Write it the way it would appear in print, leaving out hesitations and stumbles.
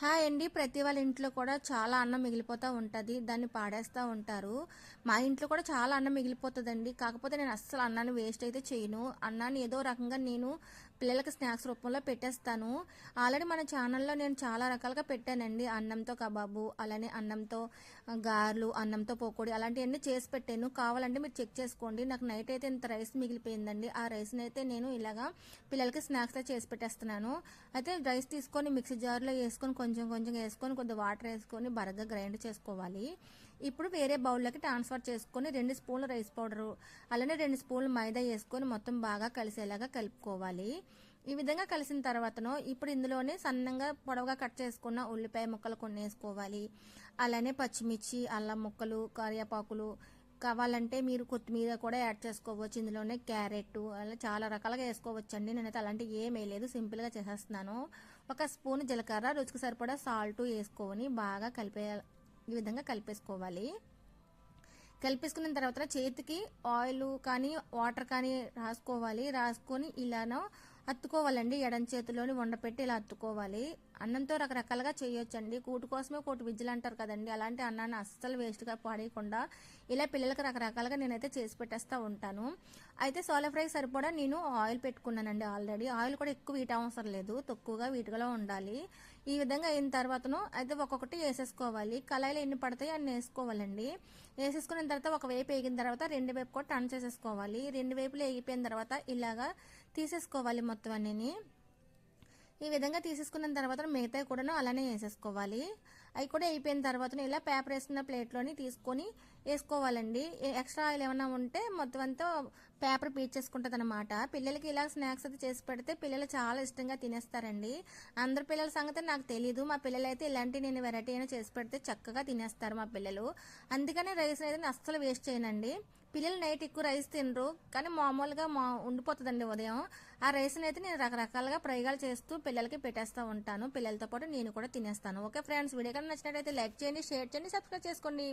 Hi అండి. ప్రతి వాళ్ళ ఇంట్లో కూడా చాలా అన్నం మిగిలిపోతూ ఉంటుంది. దాన్ని పాడేస్తూ ఉంటారు. మా ఇంట్లో కూడా చాలా అన్నం మిగిలిపోతుందండి. కాకపోతే నేను అస్సలు అన్నాన్ని వేస్ట్ అయితే చేయను. అన్నాన్ని ఏదో రకంగా నేను పిల్లలకి స్నాక్స్ రూపంలో పెట్టేస్తాను. ఆల్రెడీ మన ఛానల్లో నేను చాలా రకాలుగా పెట్టానండి. అన్నంతో కబాబు, అలానే అన్నంతో గారెలు, అన్నంతో పకోడీ అలాంటివన్నీ చేసి పెట్టాను. కావాలంటే మీరు చెక్ చేసుకోండి. నాకు నైట్ అయితే ఇంత రైస్ మిగిలిపోయిందండి. ఆ రైస్ని అయితే నేను ఇలాగా పిల్లలకి స్నాక్స్ చేసి పెట్టేస్తున్నాను. అయితే రైస్ తీసుకొని మిక్సీ జార్లో వేసుకొని కొంచెం కొంచెం వేసుకొని కొద్దిగా వాటర్ వేసుకొని బరగ్గా గ్రైండ్ చేసుకోవాలి. ఇప్పుడు వేరే బౌల్లోకి ట్రాన్స్ఫర్ చేసుకొని 2 స్పూన్లు రైస్ పౌడరు అలానే 2 స్పూన్లు మైదా వేసుకొని మొత్తం బాగా కలిసేలాగా కలుపుకోవాలి. ఈ విధంగా కలిసిన తర్వాతను ఇప్పుడు ఇందులోనే సన్నంగా పొడవుగా కట్ చేసుకున్న ఉల్లిపాయ ముక్కలు కొన్ని వేసుకోవాలి. అలానే పచ్చిమిర్చి, అల్లం ముక్కలు, కరివేపాకులు, కావాలంటే మీరు కొత్తిమీర కూడా యాడ్ చేసుకోవచ్చు. ఇందులోనే క్యారెట్ అలా చాలా రకాలుగా వేసుకోవచ్చు అండి. నేనైతే అలాంటివి ఏం వేయలేదు, సింపుల్గా చేసేస్తున్నాను. ఒక స్పూన్ జీలకర్ర, రుచికి సరిపడా సాల్ట్ వేసుకొని బాగా ఈ విధంగా కలిపేసుకోవాలి. కలిపేసుకున్న తర్వాత చేతికి ఆయిల్ కానీ వాటర్ కానీ రాసుకొని ఇలానో అత్తుకోవాలండి. ఎడం చేతిలోని వండపెట్టి ఇలా అత్తుకోవాలి. అన్నంతో రకరకాలుగా చేయొచ్చండి. కూటు కోసమే కోటి విజ్జులు అంటారు కదండి. అలాంటి అన్నాన్ని అస్సలు వేస్ట్గా పాడేయకుండా ఇలా పిల్లలకి రకరకాలుగా నేనైతే చేసి పెట్టేస్తూ ఉంటాను. అయితే సోలా ఫ్రై సరిపడా నేను ఆయిల్ పెట్టుకున్నానండి. ఆల్రెడీ ఆయిల్ కూడా ఎక్కువ వీట అవసరం లేదు, తక్కువగా వీటిలో ఉండాలి. ఈ విధంగా అయిన తర్వాతను అయితే ఒక్కొక్కటి వేసేసుకోవాలి. కళాయిలో ఎన్ని పడతాయో అన్ని వేసుకోవాలండి. వేసేసుకున్న తర్వాత ఒక వైపు వేగిన తర్వాత రెండు వైపు కూడా టర్న్ చేసేసుకోవాలి. రెండు వైపులు వేగిపోయిన తర్వాత ఇలాగా తీసేసుకోవాలి మొత్తం అన్నీ. ఈ విధంగా తీసేసుకున్న తర్వాత మిగతాయి కూడా అలానే వేసేసుకోవాలి. అవి కూడా అయిపోయిన తర్వాత ఇలా పేపర్ వేసుకున్న ప్లేట్లోని తీసుకొని వేసుకోవాలండి. ఎక్స్ట్రా ఆయిల్ ఏమైనా ఉంటే మొత్తం అంతా పేపర్ పీల్చేసుకుంటుంది అనమాట. పిల్లలకి ఇలా స్నాక్స్ అయితే చేసి పెడితే పిల్లలు చాలా ఇష్టంగా తినేస్తారండి. అందరు పిల్లల సంగతి నాకు తెలియదు. మా పిల్లలు అయితే ఇలాంటి నేను వెరైటీ అయినా చేసి పెడితే చక్కగా తినేస్తారు మా పిల్లలు. అందుకనే రైస్ అయితే అస్సలు వేస్ట్ చేయనండి. పిల్లలు నైట్ ఎక్కువ రైస్ తినరు, కానీ మామూలుగా ఉండిపోతుందండి ఉదయం. ఆ రైస్ని అయితే నేను రకరకాలుగా ప్రయోగాలు చేస్తూ పిల్లలకి పెట్టేస్తూ ఉంటాను. పిల్లలతో పాటు నేను కూడా తినేస్తాను. ఓకే ఫ్రెండ్స్, వీడియో కానీ నచ్చినట్లయితే లైక్ చేయండి, షేర్ చేయండి, సబ్స్క్రైబ్ చేసుకోండి.